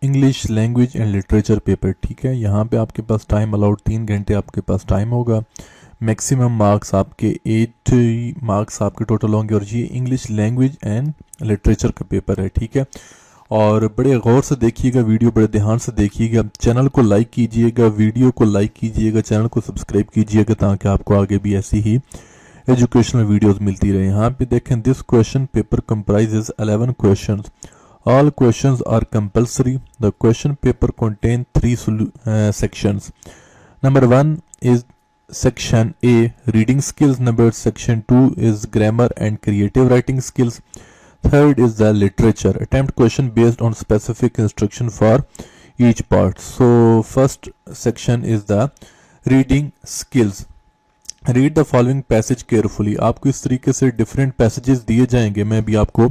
English language and literature paper, ठीक है। यहाँ पे आपके पास टाइम अलाउड 3 घंटे आपके पास टाइम होगा। मैक्सिमम मार्क्स आपके 8 मार्क्स आपके टोटल होंगे, और ये इंग्लिश लैंग्वेज एंड लिटरेचर का पेपर है, ठीक है। और बड़े गौर से देखिएगा वीडियो, बड़े ध्यान से देखिएगा। चैनल को लाइक कीजिएगा, वीडियो को लाइक कीजिएगा, चैनल को सब्सक्राइब कीजिएगा, ताकि आपको आगे भी ऐसी ही एजुकेशनल वीडियोस मिलती रहे। यहाँ पे देखें, this question paper comprises 11 questions. All questions are compulsory. The question paper contain 3 sections. Number 1 is section A, reading skills. Number section 2 is grammar and creative writing skills. Third is the literature. Attempt question based on specific instruction for each part. So first section is the reading skills. Read the following passage carefully. आपको इस तरीके से different passages दिए जाएंगे, मैं भी आपको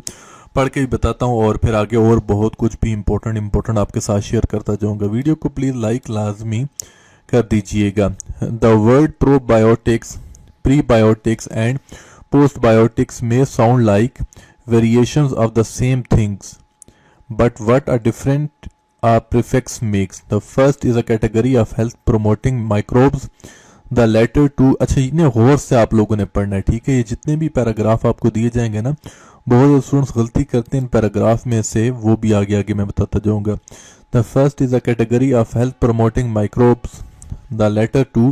पढ़ के भी बताता हूँ, और फिर आगे और बहुत कुछ भी इंपॉर्टेंट आपके साथ शेयर करता जाऊंगा। वीडियो को प्लीज लाइक लाजमी कर दीजिएगा। The word probiotics, prebiotics and postbiotics may sound like variations of the same things, but what a different prefix makes. The first is a category of health promoting microbes. The latter two, अच्छा इतने गौर से आप लोगों ने पढ़ना है, ठीक है। ये जितने भी पैराग्राफ आपको दिए जाएंगे ना, बहुत स्टूडेंट्स गलती करते हैं इन पैराग्राफ में से, वो भी आगे आगे मैं बताता जाऊंगा। The first is a category of health promoting microbes. The latter two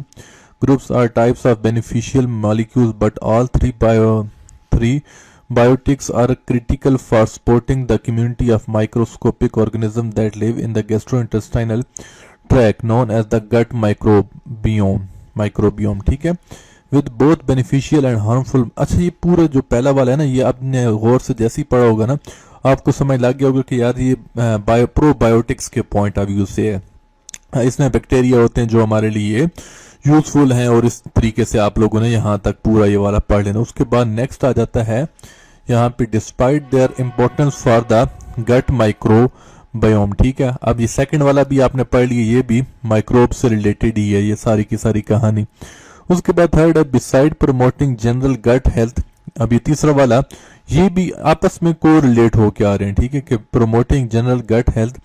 groups are types of beneficial molecules, but all three biotics are critical for supporting the community of microscopic organisms that live in the gastrointestinal tract known as the gut microbiome, ठीक है। With both beneficial and harmful. अच्छा, ये पूरा जो पहला वाला है ना, ये आपने गौर से जैसे ही पढ़ा होगा ना, आपको समझ लग गया होगा कि यार ये प्रोबायोटिक्स के पॉइंट ऑफ व्यू से है। इसमें बैक्टीरिया होते हैं जो हमारे लिए यूजफुल हैं, और इस तरीके से आप लोगों ने यहाँ तक पूरा ये वाला पढ़ लेना। उसके बाद नेक्स्ट आ जाता है यहाँ पे despite their importance for the gut microbiome, ठीक है। अब ये सेकंड वाला भी आपने पढ़ लिया, ये भी माइक्रोब से रिलेटेड ही है, ये सारी की सारी कहानी। उसके बाद थर्ड है beside promoting general gut health. अब ये तीसरा वाला, ये भी आपस में को रिलेट होके आ रहे हैं, ठीक है, कि promoting general gut health,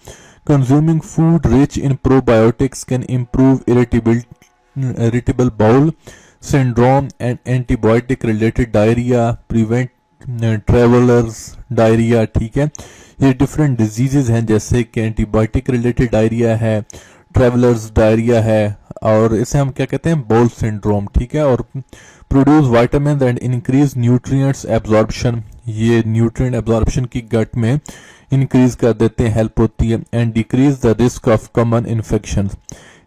consuming food rich in probiotics can improve irritable bowel syndrome and antibiotic related diarrhoea, prevent travellers diarrhoea, ठीक है। ये डिफरेंट डिजीजेज हैं, जैसे कि एंटीबायोटिक रिलेटेड डायरिया है, ट्रेवलर्स डायरिया है, और इसे हम क्या कहते हैं, बाउल सिंड्रोम, ठीक है। और produce vitamin and increase nutrients absorption, ये न्यूट्रिएंट एब्जॉर्प्शन की गट में इंक्रीज कर देते हैं, हेल्प होती है। And decrease the risk of common infections.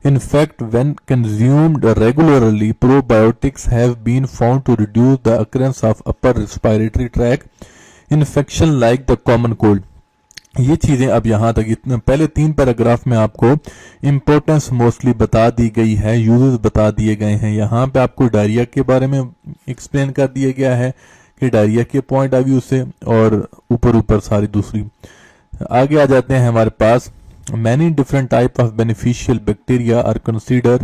In fact, when consumed regularly, probiotics have been found to reduce the occurrence of upper respiratory tract infection like the common cold. ये चीजें अब यहाँ तक, इतने पहले 3 पैराग्राफ में आपको इंपॉर्टेंस मोस्टली बता दी गई है, यूजेस बता दिए गए हैं। यहाँ पे आपको डायरिया के बारे में एक्सप्लेन कर दिया गया है कि डायरिया के पॉइंट ऑफ व्यू से, और ऊपर सारी दूसरी। आगे आ जाते हैं हमारे पास, many different type of beneficial bacteria are considered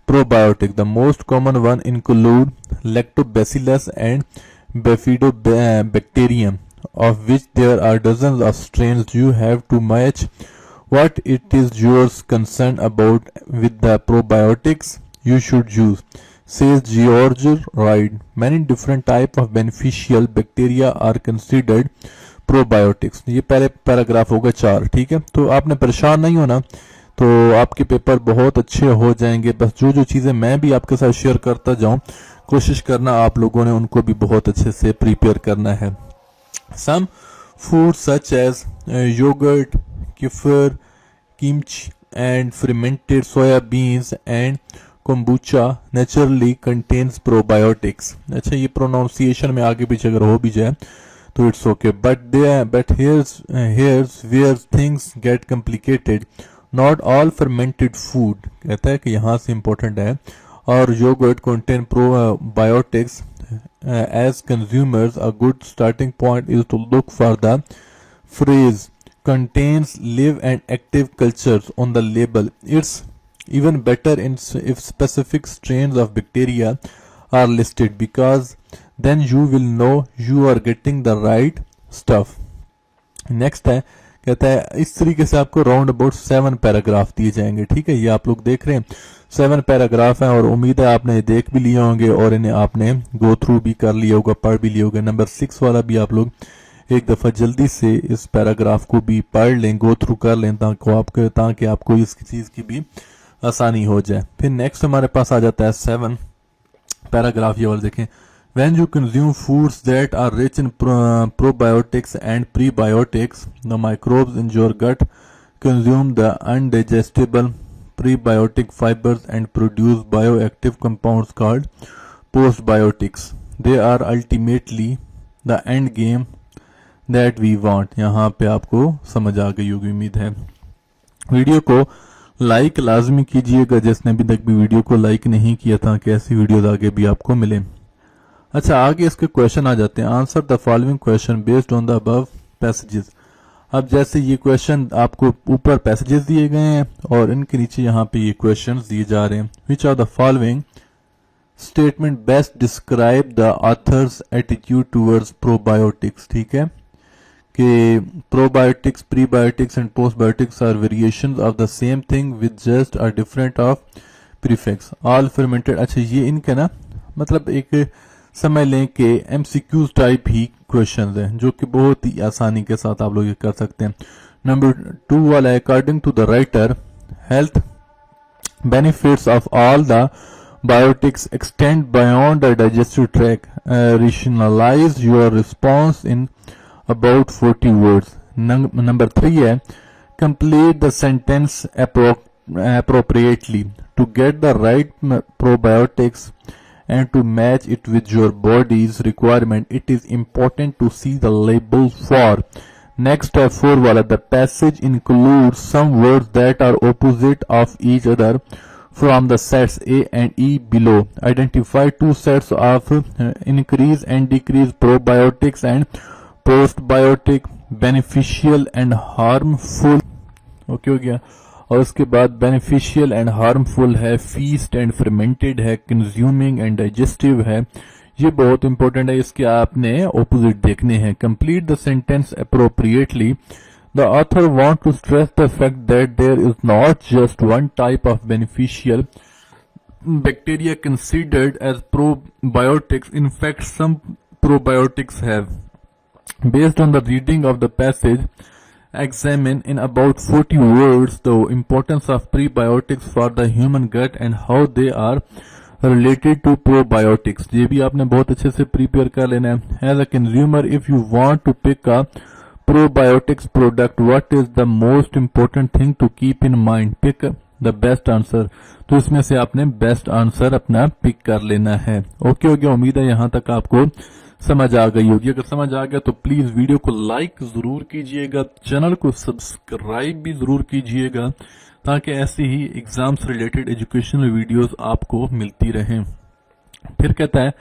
probiotic. The most common one include lactobacillus and bifidobacterium, of which there are dozens of strains. You have to match what it is yours concerned about with the probiotics you should use, says George Reid. Many different type of beneficial bacteria are considered probiotics. ये पहले paragraph होगा 4, ठीक है। तो आपने परेशान नहीं होना, तो आपके पेपर बहुत अच्छे हो जाएंगे। बस जो जो चीज़ें मैं भी आपके साथ शेयर करता जाऊं, कोशिश करना आप लोगों ने उनको भी बहुत अच्छे से प्रिपेयर करना है। Some food such as yoghurt, kefir, kimchi and fermented soya beans and kombucha naturally contains probiotics. अच्छा, ये प्रोनाउंसिएशन में आगे पीछे अगर हो भी जाए तो it's okay, but here's where things get complicated. Not all fermented food, कहता है कि यहाँ से important है, और yogurt contain probiotics. As consumers, a good starting point is to look for the phrase contains live and active cultures on the label. It's even better if specific strains of bacteria are listed, because then you will know you are getting the right stuff. Next है कहता है इस तरीके से आपको round about 7 paragraph दिए जाएंगे। ठीक है, ये आप लोग देख रहे हैं 7 पैराग्राफ हैं और उम्मीद है आपने देख भी लिए होंगे और इन्हें आपने गो थ्रू भी कर लिया होगा, पढ़ भी लिया होगा। नंबर 6 वाला भी आप लोग एक दफा जल्दी से इस पैराग्राफ को भी पढ़ लें, गो थ्रू कर लें ताकि आपको इस चीज की भी आसानी हो जाए। फिर नेक्स्ट हमारे पास आ जाता है 7 पैराग्राफ, ये वाला देखें। When you consume foods that are rich in probiotics and prebiotics, the microbes in your gut consume the undigestible prebiotic fibers and produce bioactive compounds called postbiotics. They are ultimately the end game that we want. यहाँ पे आपको समझ आ गई होगी उम्मीद है। Video को like लाजमी कीजिएगा जिसने अभी तक भी वीडियो को लाइक नहीं किया था कि ऐसी वीडियोस आगे भी आपको मिले। अच्छा, आगे इसके क्वेश्चन आ जाते हैं। Answer the following question based on the above passages. अब जैसे ये क्वेश्चन आपको ऊपर पैसेजेस दिए गए हैं और इनके नीचे यहाँ पे ये क्वेश्चंस दिए जा रहे हैं। Which are the following statement best describe the author's attitude towards probiotics. ठीक है कि probiotics, prebiotics and postbiotics are variations of the same thing with just a different of prefix. All fermented. अच्छा, ये इनके ना मतलब एक समझ लें कि एमसीक्यूज टाइप ही क्वेश्चंस हैं जो कि बहुत ही आसानी के साथ आप लोग ये कर सकते हैं। नंबर 2 वाला है according to the writer health benefits of all the biotics extend beyond the digestive tract, rationalise your response in about 40 words. Number 3 है complete the sentence appropriately to get the right probiotics and to match it with your body's requirement. It is important to see the label for. Next 4 wala, the passage includes some words that are opposite of each other from the sets A and E below. Identify 2 sets of increase and decrease probiotics and postbiotic, beneficial and harmful. Okay हो गया। और उसके बाद beneficial and harmful है, feast and fermented है, consuming and digestive है। ये बहुत इंपॉर्टेंट है, इसके आपने ऑपोजिट देखने हैं। Complete the sentence appropriately. The author want to stress the fact that there is not just one type of beneficial bacteria considered as probiotics. In fact, some probiotics have. Based on the reading of the passage, examine in about 40 words the importance of prebiotics for the human gut and how they are related to probiotics. ये भी आपने बहुत अच्छे से prepare कर लेना है। As a consumer, if you want to pick a probiotics product, what is the most important thing to keep in mind? Pick the best answer. तो इसमें से आपने बेस्ट आंसर अपना पिक कर लेना है। ओके हो गया। उम्मीद है यहाँ तक आपको समझ आ गई होगी। अगर समझ आ गया तो प्लीज वीडियो को लाइक जरूर कीजिएगा, चैनल को सब्सक्राइब भी जरूर कीजिएगा ताकि ऐसी ही एग्जाम से रिलेटेड एजुकेशनल वीडियोस आपको मिलती रहें। फिर कहता है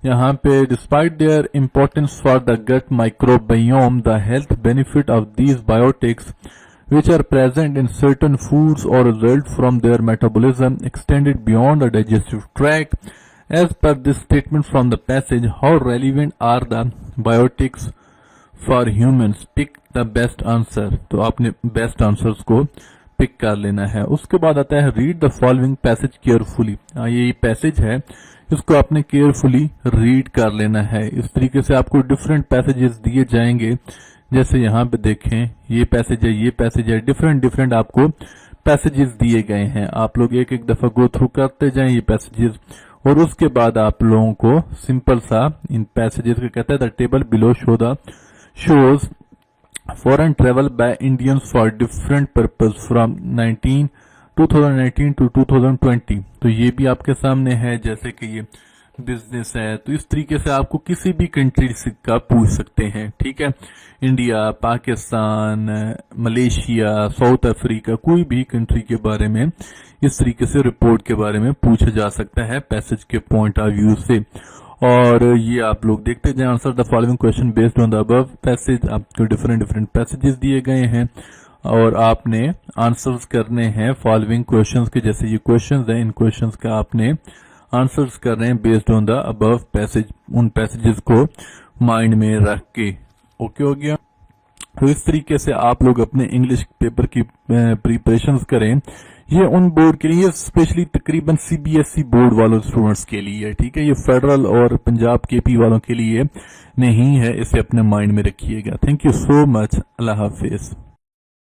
यहाँ पे despite their importance for the gut microbiome, the health benefit of these biotics which are present in certain foods or result from their metabolism extended beyond the digestive tract. As per this statement from the passage, how relevant are the biotics for humans? Pick the best answer. तो आपने best answers को pick कर लेना है। उसके बाद आता है read the following passage carefully. ये पैसेज है, इसको आपने केयरफुली रीड कर लेना है। इस तरीके से आपको डिफरेंट पैसेजेस दिए जाएंगे। जैसे यहाँ पे देखें ये पैसेज है, ये पैसेज है, डिफरेंट आपको पैसेजेस दिए गए हैं। आप लोग एक एक दफा गो थ्रू करते जाएं ये पैसेजेस और उसके बाद आप लोगों को सिंपल सा इन पैसेजेस को कहता है the table below shows foreign travel by Indians for different purpose from 2019 to 2020। तो ये भी आपके सामने है। जैसे कि ये बिजनेस है तो इस तरीके से आपको किसी भी कंट्री का पूछ सकते हैं। ठीक है, India, Pakistan, Malaysia, south Africa, कोई भी कंट्री के बारे में इस तरीके से रिपोर्ट के बारे में पूछा जा सकता है पैसेज के पॉइंट ऑफ व्यू से। और ये आप लोग देखते जाए। Answer the following question based on the above passage. आपको डिफरेंट पैसेजेस दिए गए हैं और आपने आंसर्स करने हैं फॉलोइंग क्वेश्चंस के। जैसे ये क्वेश्चंस हैं, इन क्वेश्चंस का आपने आंसर्स कर रहे हैं based on the above passage, उन पैसेजेस को माइंड में रख के। ओके हो गया। तो इस तरीके से आप लोग अपने इंग्लिश पेपर की प्रिपरेशंस करें। ये उन बोर्ड के लिए, स्पेशली तकरीबन सीबीएसई बोर्ड वालों स्टूडेंट्स के लिए है, ठीक है। ये फेडरल और पंजाब केपी वालों के लिए नहीं है, इसे अपने माइंड में रखिएगा। Thank you so much. Allah Hafiz.